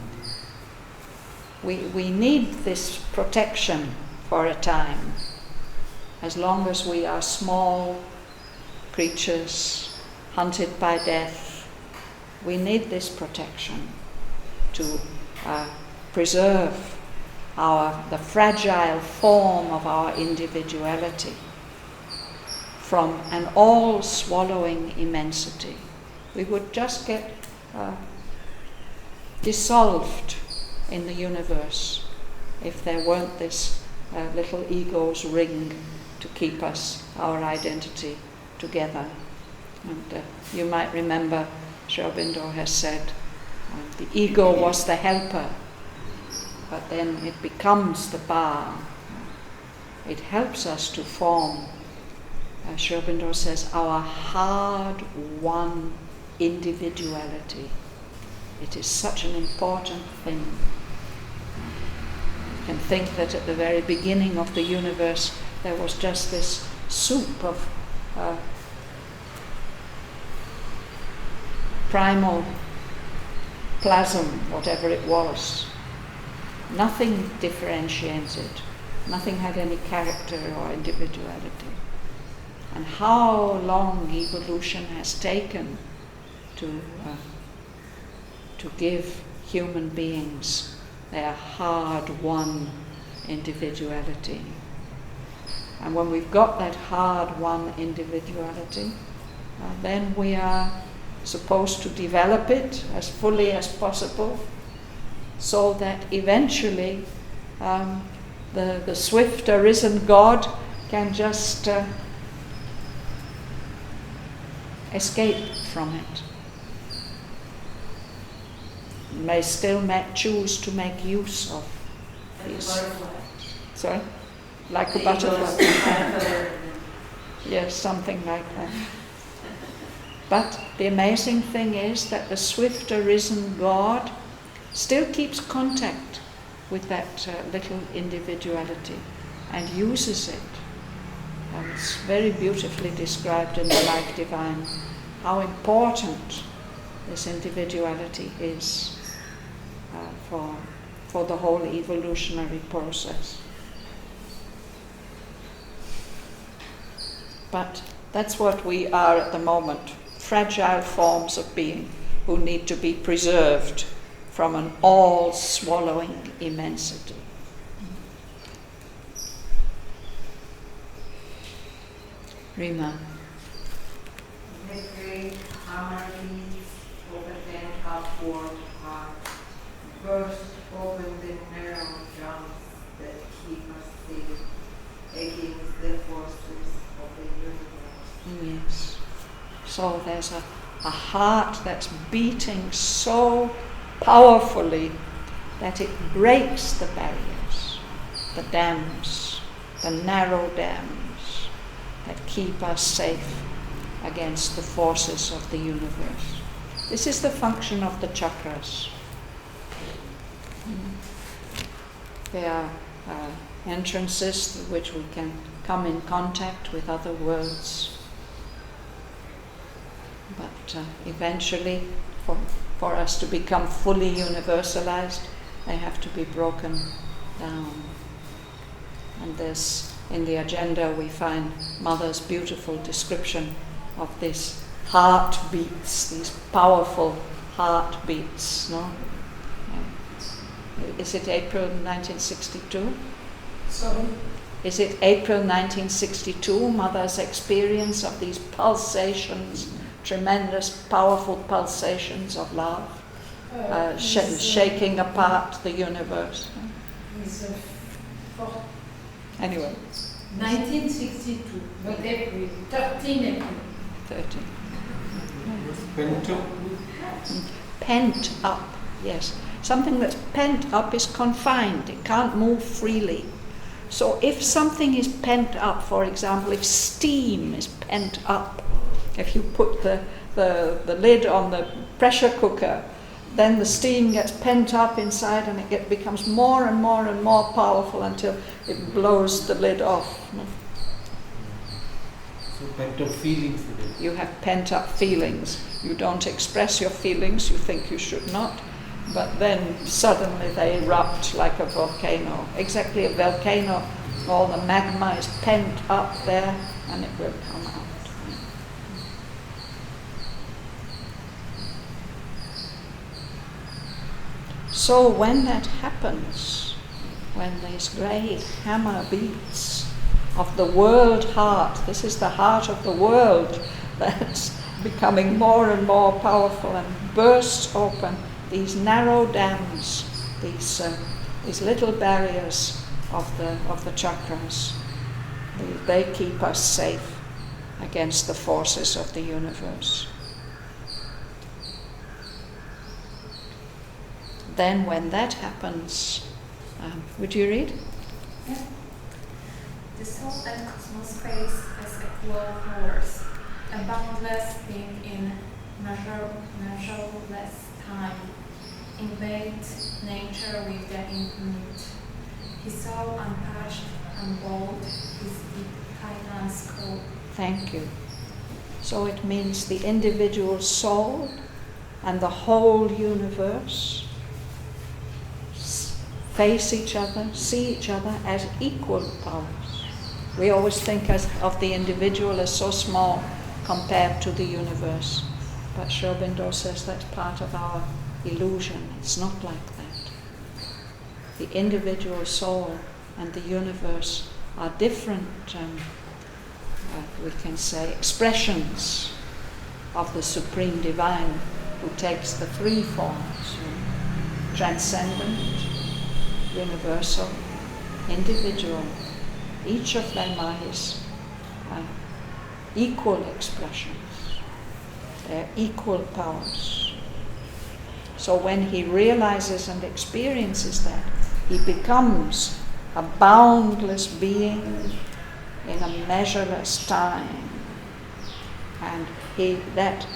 We need this protection for a time. As long as we are small creatures, hunted by death, we need this protection to preserve the fragile form of our individuality from an all-swallowing immensity. We would just get dissolved in the universe if there weren't this little ego's ring to keep our identity together. And you might remember Sri Aurobindo has said the ego was the helper, but then it becomes the bar. it helps us to form, Sri Aurobindo says, our hard-won individuality. It is such an important thing. You can think that at the very beginning of the universe there was just this soup of primal plasm, whatever it was. Nothing differentiated. Nothing had any character or individuality. And how long evolution has taken to give human beings their hard-won individuality. And when we've got that hard-won individuality, then we are supposed to develop it as fully as possible, so that eventually the swift arisen God can just escape from it. May still choose to make use of these. Sorry? Like a butterfly. Yes, something like that. But the amazing thing is that the swift arisen God still keeps contact with that little individuality and uses it. And it's very beautifully described in the Life Divine how important this individuality is for the whole evolutionary process. But that's what we are at the moment, fragile forms of being who need to be preserved from an all-swallowing immensity. Rima. The great harmonies over them upward heart burst open the narrow drums that keep us safe against the forces of the universe. Yes. So there's a heart that's beating so powerfully that it breaks the barriers, the dams, the narrow dams that keep us safe against the forces of the universe. This is the function of the chakras. They are entrances through which we can come in contact with other worlds. But eventually, for us to become fully universalized, they have to be broken down. And there's, in the agenda, we find Mother's beautiful description of these heartbeats, these powerful heartbeats. No? Is it April 1962? Sorry? Is it April 1962, Mother's experience of these pulsations, tremendous, powerful pulsations of love, shaking apart the universe? Anyway. 1962, but April, 13 April. 13. Pent up. Pent up, yes. Something that's pent up is confined, it can't move freely. So if something is pent up, for example, if steam is pent up, if you put the lid on the pressure cooker, then the steam gets pent up inside and it becomes more and more and more powerful until it blows the lid off. So pent up feelings. You have pent up feelings. You don't express your feelings, you think you should not, but then suddenly they erupt like a volcano. Exactly a volcano, all the magma is pent up there and it will come out. So when that happens, when these great hammer beats of the world heart, this is the heart of the world that's becoming more and more powerful and bursts open these narrow dams, these little barriers of the chakras. They keep us safe against the forces of the universe. Then when that happens, would you read? Yeah. The soul and cosmos face as equal powers, a boundless being in measureless time, invade nature with the infinite. His soul untouched, unbold, his titan scope. Thank you. So it means the individual soul and the whole universe face each other, see each other as equal powers. We always think of the individual as so small compared to the universe. But Sri Aurobindo says that's part of our illusion. It's not like that. The individual soul and the universe are different, we can say, expressions of the Supreme Divine, who takes the three forms: transcendent, universal, individual. Each of them are his equal expressions. They're equal powers. So when he realizes and experiences that, he becomes a boundless being in a measureless time. And that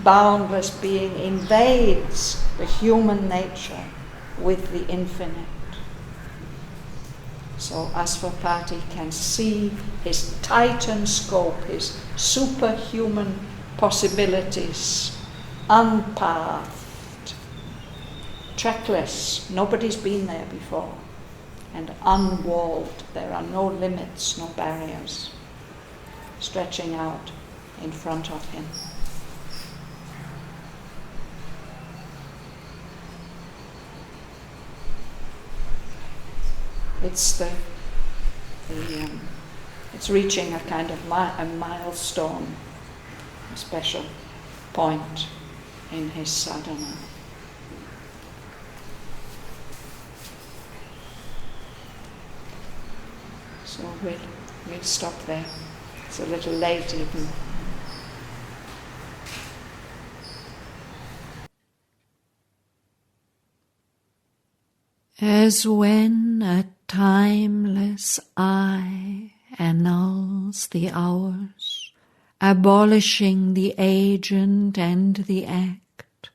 boundless being invades the human nature with the infinite. So Asvapati can see his titan scope, his superhuman possibilities, unpathed, trackless. Nobody's been there before. And unwalled. There are no limits, no barriers stretching out in front of him. It's it's reaching a kind of a milestone, a special point in his sadhana. So we'll stop there. It's a little late even. As when a timeless eye annuls the hours, abolishing the agent and the act,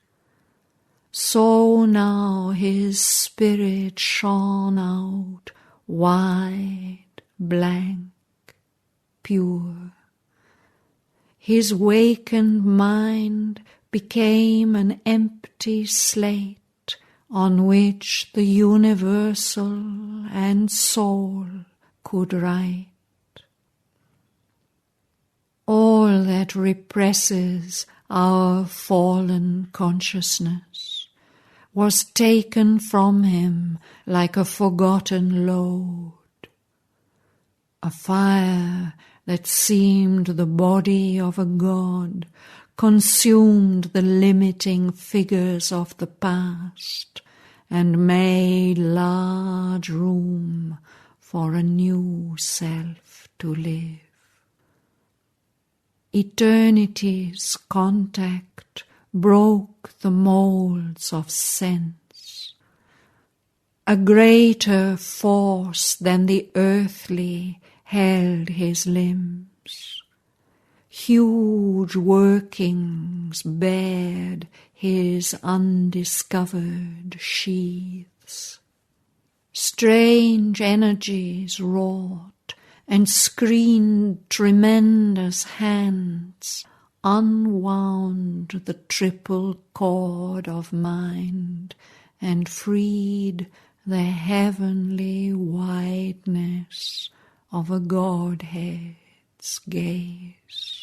so now his spirit shone out wide, blank, pure. His wakened mind became an empty slate on which the universal and soul could write. All that represses our fallen consciousness was taken from him like a forgotten load. A fire that seemed the body of a god consumed the limiting figures of the past and made large room for a new self to live. Eternity's contact broke the molds of sense. A greater force than the earthly held his limbs. Huge workings bared his undiscovered sheaths. Strange energies wrought and screened tremendous hands, unwound the triple cord of mind and freed the heavenly wideness of a Godhead's gaze.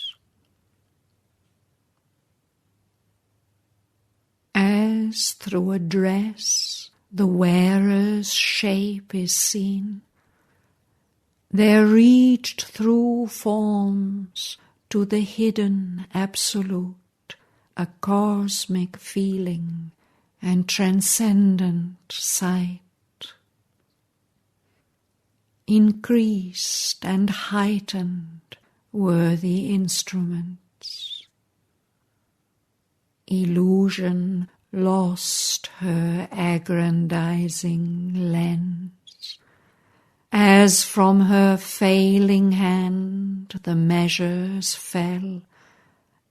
As through a dress the wearer's shape is seen, there reached through forms to the hidden absolute a cosmic feeling and transcendent sight. Increased and heightened were the instruments. Illusion lost her aggrandizing lens, as from her failing hand the measures fell,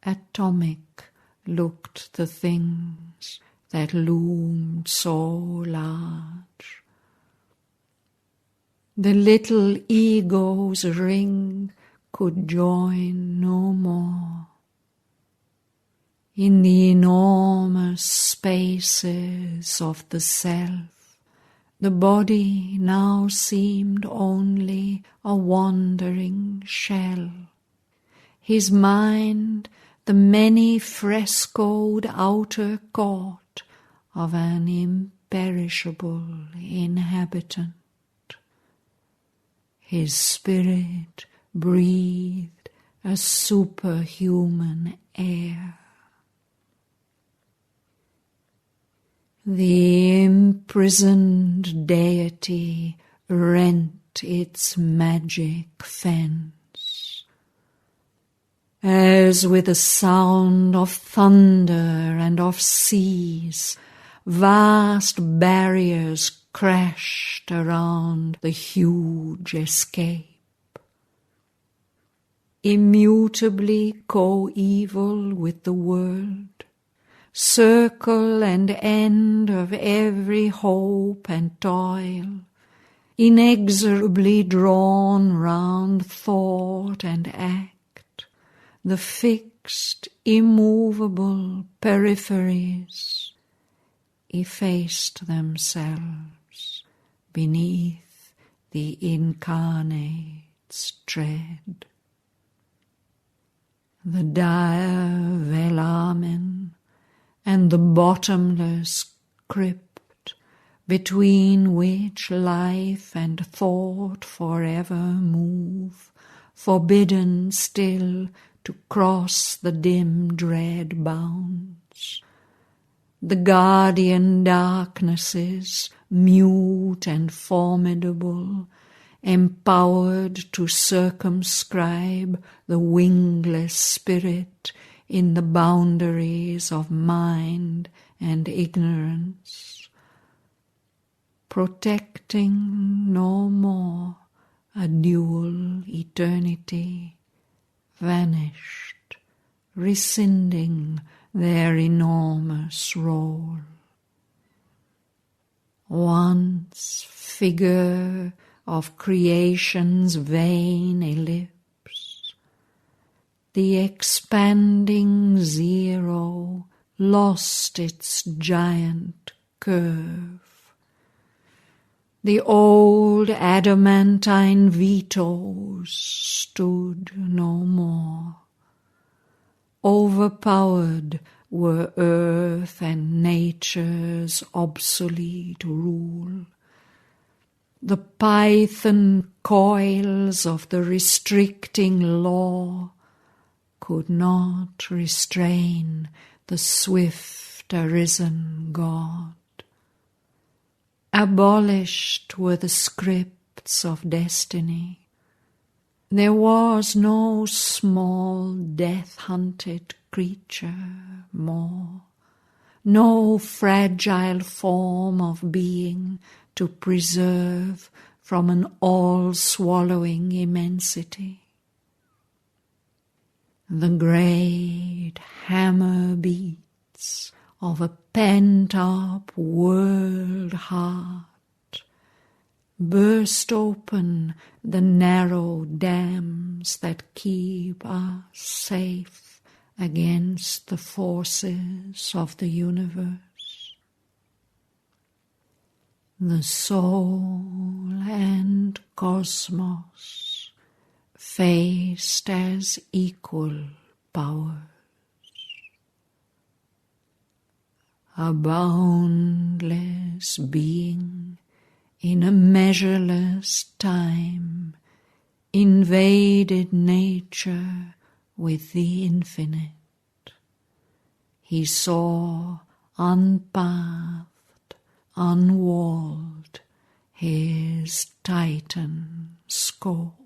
atomic looked the things that loomed so large. The little ego's ring could join no more. In the enormous spaces of the self, the body now seemed only a wandering shell. His mind, the many frescoed outer court of an imperishable inhabitant. His spirit breathed a superhuman air. The imprisoned deity rent its magic fence, as with a sound of thunder and of seas, vast barriers crashed around the huge escape. Immutably coeval with the world, circle and end of every hope and toil, inexorably drawn round thought and act, the fixed, immovable peripheries effaced themselves beneath the incarnate's tread. The dire velamen and the bottomless crypt between which life and thought forever move, forbidden still to cross the dim dread bounds. The guardian darknesses, mute and formidable, empowered to circumscribe the wingless spirit in the boundaries of mind and ignorance, protecting no more a dual eternity, vanished, rescinding their enormous role. Once figure of creation's vain ellipse, the expanding zero lost its giant curve. The old adamantine vetoes stood no more. Overpowered were earth and nature's obsolete rule. The python coils of the restricting law could not restrain the swift arisen God. Abolished were the scripts of destiny. There was no small death-hunted creature more, no fragile form of being to preserve from an all-swallowing immensity. The great hammer beats of a pent-up world heart burst open the narrow dams that keep us safe against the forces of the universe. The soul and cosmos faced as equal powers. A boundless being in a measureless time invaded nature with the infinite. He saw unpathed, unwalled his Titan scope.